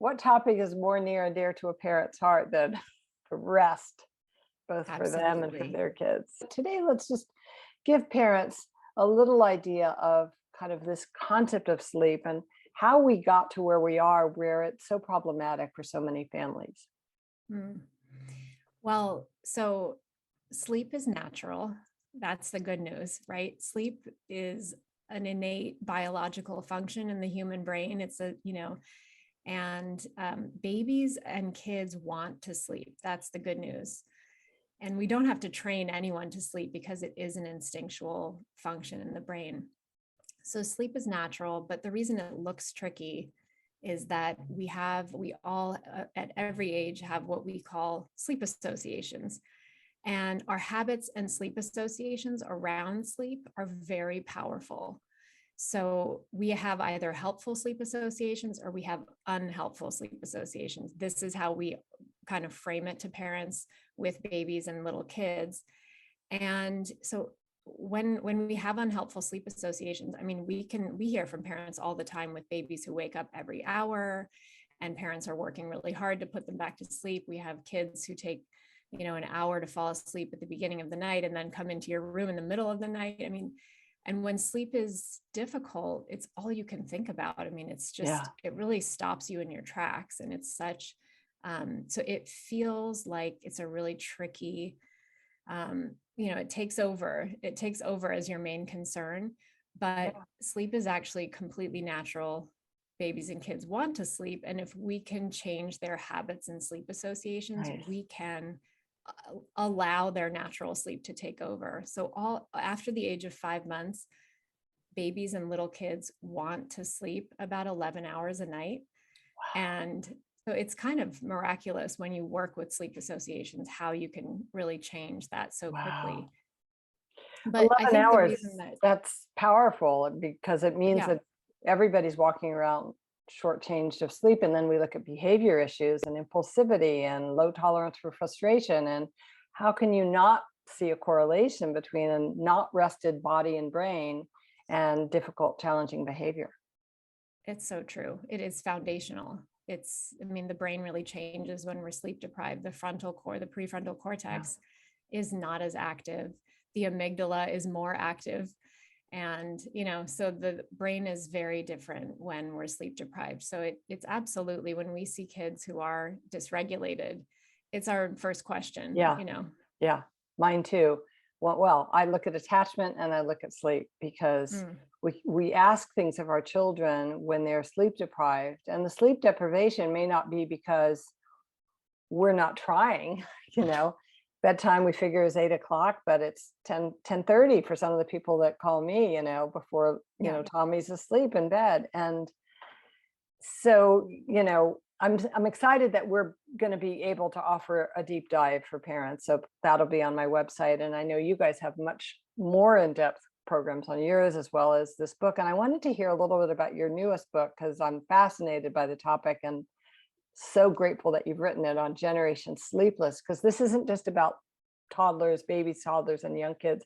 what topic is more near and dear to a parent's heart than rest, both for them and for Absolutely. their kids? Today, let's just give parents a little idea of kind of this concept of sleep and how we got to where we are, where it's so problematic for so many families. Mm. Well, so sleep is natural. That's the good news, right? Sleep is an innate biological function in the human brain. And babies and kids want to sleep. That's the good news. And we don't have to train anyone to sleep because it is an instinctual function in the brain. So sleep is natural, but the reason it looks tricky is that we all at every age have what we call sleep associations. And our habits and sleep associations around sleep are very powerful. So we have either helpful sleep associations or we have unhelpful sleep associations. This is how we kind of frame it to parents with babies and little kids. And so when we have unhelpful sleep associations, I mean, we hear from parents all the time with babies who wake up every hour, and parents are working really hard to put them back to sleep. We have kids who take an hour to fall asleep at the beginning of the night and then come into your room in the middle of the night. I mean, and when sleep is difficult, it's all you can think about. I mean, it's just, Yeah. it really stops you in your tracks. And it's such, so it feels like it's a really tricky, it takes over as your main concern, but Yeah. sleep is actually completely natural. Babies and kids want to sleep. And if we can change their habits and sleep associations, Nice. we can allow their natural sleep to take over. So all after the age of 5 months, babies and little kids want to sleep about 11 hours a night. Wow. And so it's kind of miraculous when you work with sleep associations, how you can really change that so quickly. Wow. But I 11 think the hours, reason that, that's powerful because it means yeah, that everybody's walking around shortchanged of sleep. And then we look at behavior issues and impulsivity and low tolerance for frustration. And how can you not see a correlation between a not rested body and brain and difficult, challenging behavior? it's so true. It is foundational. I mean, the brain really changes when we're sleep deprived. The frontal core, the prefrontal Yeah. cortex is not as active. The amygdala is more active. And, so the brain is very different when we're sleep deprived. So it's absolutely, when we see kids who are dysregulated, it's our first question, Yeah. Yeah, mine too. Well, I look at attachment and I look at sleep because Mm, we ask things of our children when they're sleep deprived, and the sleep deprivation may not be because we're not trying. you know. Bedtime we figure is 8 o'clock, but it's 10:30 for some of the people that call me, before, yeah. Tommy's asleep in bed. And so, I'm excited that we're going to be able to offer a deep dive for parents. So that'll be on my website. And I know you guys have much more in-depth programs on yours as well as this book. And I wanted to hear a little bit about your newest book because I'm fascinated by the topic and so grateful that you've written it on Generation Sleepless, because this isn't just about toddlers, babies, toddlers, and young kids.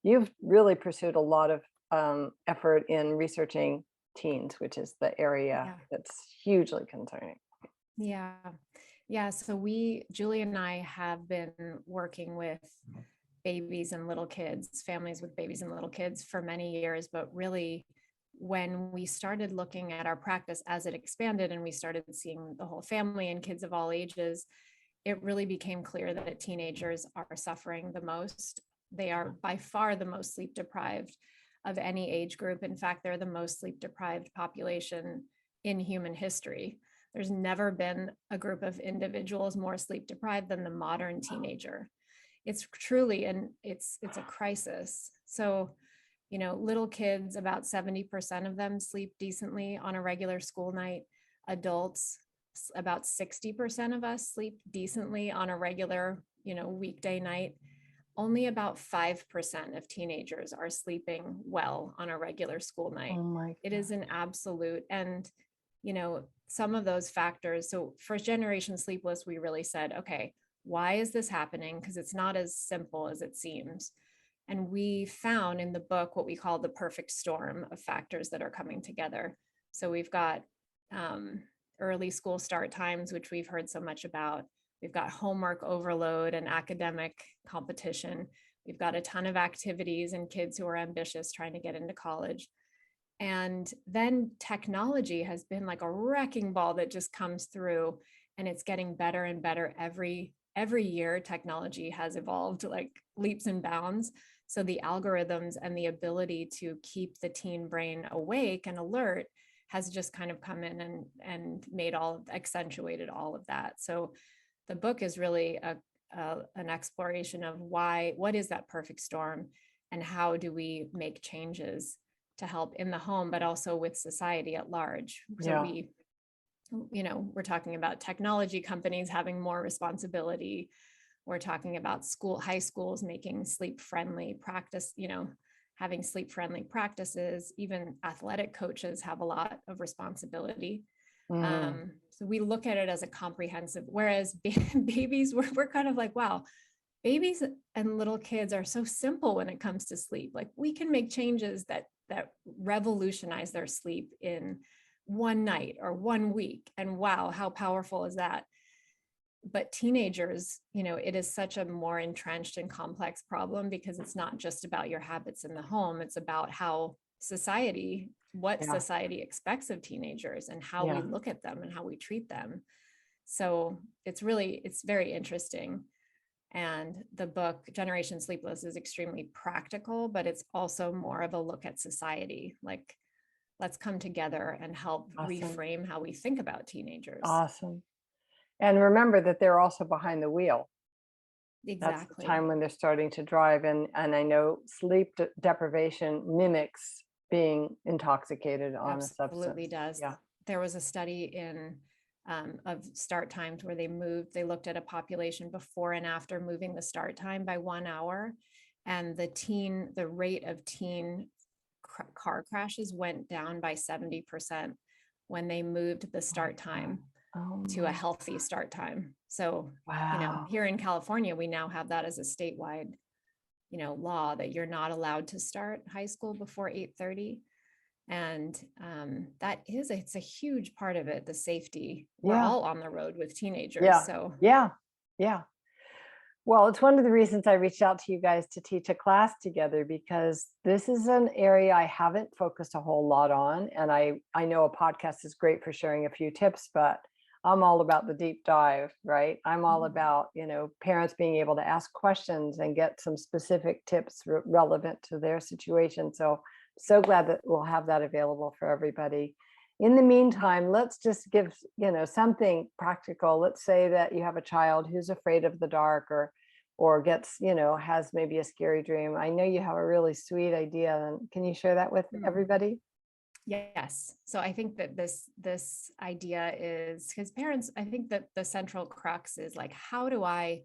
You've really pursued a lot of effort in researching teens, which is the area Yeah. that's hugely concerning. Yeah. Yeah. So Julie and I have been working with babies and little kids, families with babies and little kids for many years, but really when we started looking at our practice as it expanded and we started seeing the whole family and kids of all ages, it really became clear that teenagers are suffering the most. They are by far the most sleep deprived of any age group. In fact, they're the most sleep deprived population in human history. There's never been a group of individuals more sleep deprived than the modern teenager. It's truly, and it's a crisis. So, little kids, about 70% of them sleep decently on a regular school night. Adults, about 60% of us sleep decently on a regular, weekday night. Only about 5% of teenagers are sleeping well on a regular school night. Oh my It God. is an absolute, and, some of those factors. So first generation sleepless, we really said, okay, why is this happening? Because it's not as simple as it seems. And we found in the book what we call the perfect storm of factors that are coming together. So we've got early school start times, which we've heard so much about. We've got homework overload and academic competition. We've got a ton of activities and kids who are ambitious trying to get into college. And then technology has been like a wrecking ball that just comes through, and it's getting better and better every year. Technology has evolved like leaps and bounds. So the algorithms and the ability to keep the teen brain awake and alert has just kind of come in and accentuated all of that. So the book is really an exploration of what is that perfect storm, and how do we make changes to help in the home, but also with society at large. So we're talking about technology companies having more responsibility. We're talking about high schools making sleep-friendly practice, having sleep-friendly practices. Even athletic coaches have a lot of responsibility. So we look at it as a comprehensive, whereas babies, we're kind of like, wow, babies and little kids are so simple when it comes to sleep. Like we can make changes that revolutionize their sleep in one night or 1 week. And wow, how powerful is that? But teenagers, it is such a more entrenched and complex problem, because it's not just about your habits in the home. It's about what society expects of teenagers, and how we look at them and how we treat them. So it's very interesting. And the book, Generation Sleepless, is extremely practical, but it's also more of a look at society. Like, let's come together and help reframe how we think about teenagers. Awesome. And remember that they're also behind the wheel. Exactly. That's the time when they're starting to drive. And I know sleep deprivation mimics being intoxicated on a substance. Absolutely does. Yeah. There was a study of start times where they looked at a population before and after moving the start time by 1 hour. And the rate of teen car crashes went down by 70% when they moved the start time to a healthy start time. So, here in California, we now have that as a statewide, law, that you're not allowed to start high school before 8:30. And it's a huge part of it, the safety. We're all on the road with teenagers. Yeah. Well, it's one of the reasons I reached out to you guys to teach a class together, because this is an area I haven't focused a whole lot on. And I know a podcast is great for sharing a few tips, but I'm all about the deep dive, right? I'm all about, parents being able to ask questions and get some specific tips relevant to their situation. So glad that we'll have that available for everybody. In the meantime, let's just give, something practical. Let's say that you have a child who's afraid of the dark, or gets, has maybe a scary dream. I know you have a really sweet idea. And can you share that with everybody? Yes. So I think that this idea is, because parents, I think that the central crux is like, how do I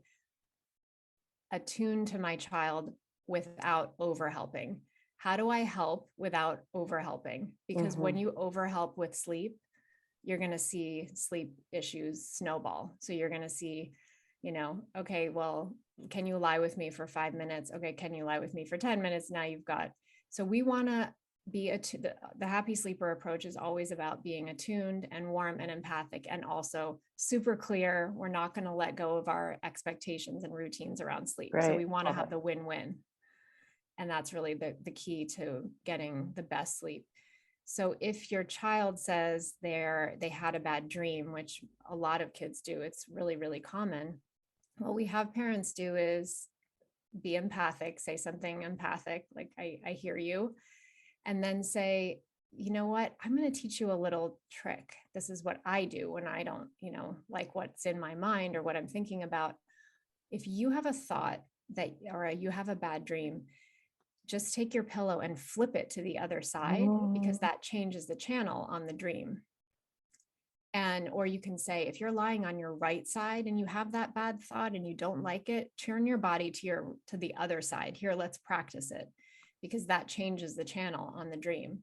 attune to my child without overhelping? How do I help without overhelping? Because when you overhelp with sleep, you're going to see sleep issues snowball. So you're going to see, okay, well, can you lie with me for 5 minutes? Okay, can you lie with me for 10 minutes? Now so we want to be the happy sleeper approach is always about being attuned and warm and empathic, and also super clear. We're not going to let go of our expectations and routines around sleep. Right. So we want to have the win-win. And that's really the key to getting the best sleep. So if your child says they had a bad dream, which a lot of kids do, it's really, really common. What we have parents do is be empathic, say something empathic, like, I hear you. And then say, you know what, I'm going to teach you a little trick. This is what I do when I don't, like what's in my mind or what I'm thinking about. If you have a thought or you have a bad dream, just take your pillow and flip it to the other side, because that changes the channel on the dream. Or you can say, if you're lying on your right side and you have that bad thought and you don't like it, turn your body to the other side. Here, let's practice it, because that changes the channel on the dream.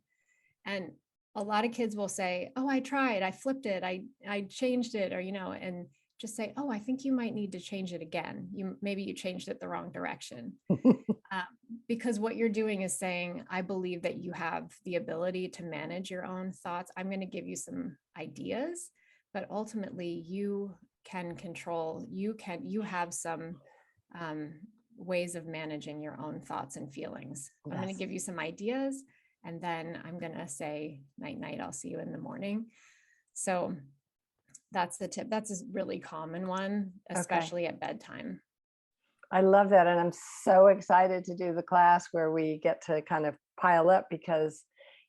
And a lot of kids will say, oh, I tried, I flipped it, I changed it, or, and just say, oh, I think you might need to change it again. Maybe you changed it the wrong direction. Because what you're doing is saying, I believe that you have the ability to manage your own thoughts. I'm going to give you some ideas, but ultimately you can control, you have some ways of managing your own thoughts and feelings. I'm going to Yes. give you some ideas, and then I'm going to say night night, I'll see you in the morning. So that's the tip. That's a really common one, especially at bedtime. I love that. And I'm so excited to do the class where we get to kind of pile up, because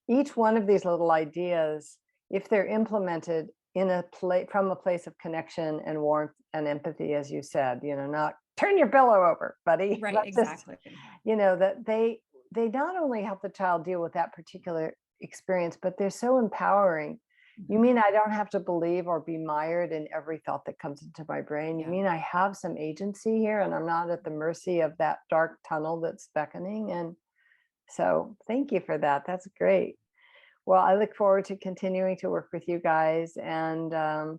each one of these little ideas, if they're implemented in a place from a place of connection and warmth and empathy, as you said, not turn your pillow over, buddy. Right, Let's exactly. that they not only help the child deal with that particular experience, but they're so empowering. You mean I don't have to believe or be mired in every thought that comes into my brain? You mean I have some agency here and I'm not at the mercy of that dark tunnel that's beckoning? And so thank you for that. That's great. Well, I look forward to continuing to work with you guys. And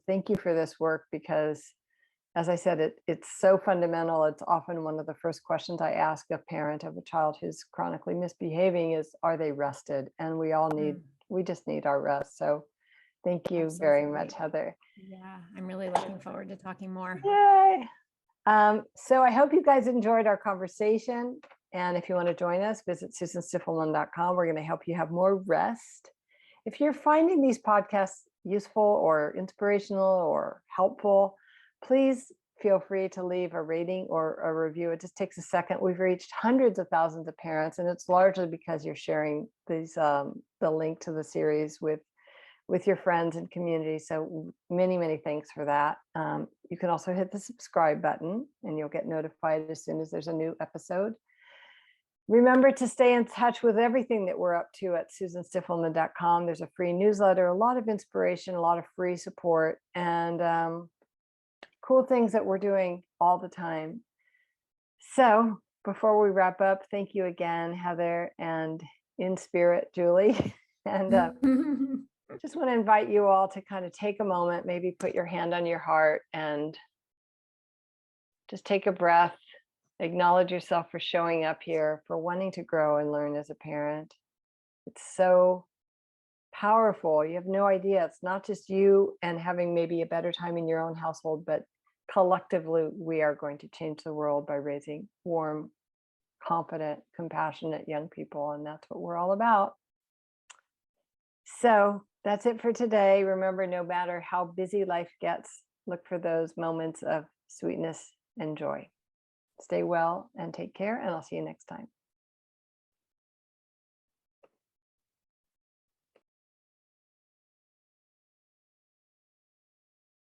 thank you for this work, because as I said, it's so fundamental. It's often one of the first questions I ask a parent of a child who's chronically misbehaving is, are they rested? And we just need our rest. So thank you very much, Heather. Yeah, I'm really looking forward to talking more. Yay. So I hope you guys enjoyed our conversation. And if you want to join us, visit susanstiffelman.com. We're going to help you have more rest. If you're finding these podcasts useful or inspirational or helpful, please feel free to leave a rating or a review. It just takes a second. We've reached hundreds of thousands of parents, and it's largely because you're sharing these the link to the series with your friends and community. So many, many thanks for that. You can also hit the subscribe button and you'll get notified as soon as there's a new episode. Remember to stay in touch with everything that we're up to at susanstiffelman.com. There's a free newsletter, a lot of inspiration, a lot of free support, and cool things that we're doing all the time. So before we wrap up, thank you again, Heather, and in spirit, Julie. And just want to invite you all to kind of take a moment, maybe put your hand on your heart and just take a breath. Acknowledge yourself for showing up here, for wanting to grow and learn as a parent. It's so powerful. You have no idea. It's not just you and having maybe a better time in your own household, but collectively, we are going to change the world by raising warm, confident, compassionate young people. And that's what we're all about. So that's it for today. Remember, no matter how busy life gets, look for those moments of sweetness and joy. Stay well and take care, and I'll see you next time.